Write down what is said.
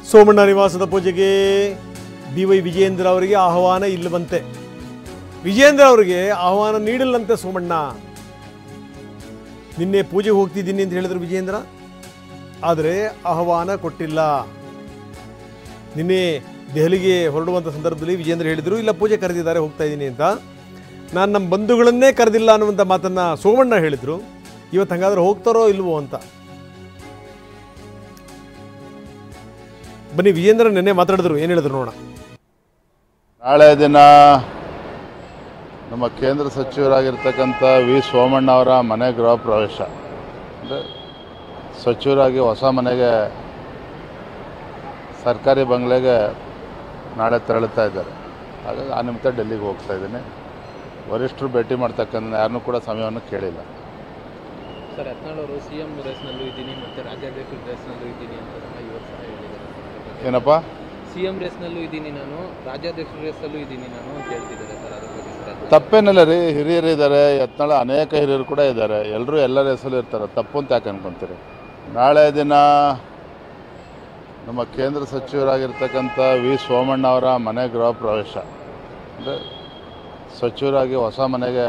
ಸೋಮಣ್ಣ ನಿವಾಸದ ಪೂಜೆಗೆ BY ವಿಜಯೇಂದ್ರ ಅವರಿಗೆ ಆಹ್ವಾನ ಇಲ್ಲವಂತೆ. ವಿಜಯೇಂದ್ರ ಅವರಿಗೆ ಆಹ್ವಾನ ನೀಡಿಲ್ಲಂತೆ ಸೋಮಣ್ಣ. ನಿನ್ನೆ ಪೂಜೆಗೆ ಹೋಗ್ತಿದ್ದೀನಿ ಅಂತ ಹೇಳಿದ್ರು ವಿಜಯೇಂದ್ರ, ಆದರೆ ಆಹ್ವಾನ ಕೊಟ್ಟಿಲ್ಲ. ನಿನ್ನೆ ದೆಹಲಿಗೆ ಹೊರಡುವಂಥ ಸಂದರ್ಭದಲ್ಲಿ ವಿಜಯೇಂದ್ರ ಹೇಳಿದರು, ಇಲ್ಲ ಪೂಜೆ ಕರೆದಿದ್ದಾರೆ ಹೋಗ್ತಾ ಇದ್ದೀನಿ ಅಂತ. ನಾನು ನಮ್ಮ ಬಂಧುಗಳನ್ನೇ ಕರೆದಿಲ್ಲ ಅನ್ನುವಂಥ ಮಾತನ್ನು ಸೋಮಣ್ಣ ಹೇಳಿದರು. ಇವತ್ತು ಹಾಗಾದ್ರೆ ಹೋಗ್ತಾರೋ ಇಲ್ವೋ ಅಂತ. ಬನ್ನಿ ವಿಜೇಂದ್ರ ನಿನ್ನೆ ಮಾತಾಡಿದ್ರು, ಏನು ಹೇಳಿದ್ರು ನೋಡೋಣ. ನಾಳೆ ದಿನ ನಮ್ಮ ಕೇಂದ್ರ ಸಚಿವರಾಗಿರ್ತಕ್ಕಂಥ ವಿ ಸೋಮಣ್ಣ ಅವರ ಮನೆ ಗೃಹ ಪ್ರವೇಶ, ಅಂದರೆ ಸಚಿವರಾಗಿ ಹೊಸ ಮನೆಗೆ ಸರ್ಕಾರಿ ಬಂಗ್ಲೆಗೆ ನಾಳೆ ತೆರಳುತ್ತಾ ಇದ್ದಾರೆ. ಹಾಗಾಗಿ ಆ ನಿಮಿತ್ತ ಡೆಲ್ಲಿಗೆ ಹೋಗ್ತಾ ಇದ್ದೀನಿ. ವರಿಷ್ಠರು ಭೇಟಿ ಮಾಡ್ತಕ್ಕಂಥ ಯಾರನ್ನೂ ಕೂಡ ಸಮಯವನ್ನು ಕೇಳಿಲ್ಲ. ಸರ್, ಯತ್ನಾಳ್ ಅವರು CM ರೇಸ್ನಲ್ಲೂ ಇದ್ದೀನಿ ಮತ್ತು ರಾಜ್ಯಾಧ್ಯಕ್ಷ ರೇಸ್ನಲ್ಲೂ ಇದ್ದೀನಿ ಅಂತ ಇವತ್ತು ಸಹ ಹೇಳಿದ್ದಾರೆ. ಏನಪ್ಪ? CM ರೇಸ್ನಲ್ಲೂ ಇದ್ದೀನಿ ನಾನು, ರಾಜ್ಯಾಧ್ಯಕ್ಷ ರೇಸಲ್ಲೂ ಇದ್ದೀನಿ ನಾನು ಅಂತ ಹೇಳ್ತಿದ್ದಾರೆ ಸರ್. ಅದ್ರ ಬಗ್ಗೆ ಸರ್ ತಪ್ಪೇನಿಲ್ಲ ರೀ, ಹಿರಿಯರು ಇದ್ದಾರೆ, ಯತ್ನಾಳ ಅನೇಕ ಹಿರಿಯರು ಕೂಡ ಇದ್ದಾರೆ, ಎಲ್ಲರೂ ಎಲ್ಲ ರೇಸಲ್ಲೂ ಇರ್ತಾರೆ, ತಪ್ಪು ಅಂತ ಯಾಕೆ ಅನ್ಕೊಂತೀರಿ? ನಾಳೆ ದಿನ ನಮ್ಮ ಕೇಂದ್ರ ಸಚಿವರಾಗಿರ್ತಕ್ಕಂಥ ವಿ ಸೋಮಣ್ಣ ಅವರ ಮನೆ ಗೃಹ ಪ್ರವೇಶ, ಅಂದರೆ ಸಚಿವರಾಗಿ ಹೊಸ ಮನೆಗೆ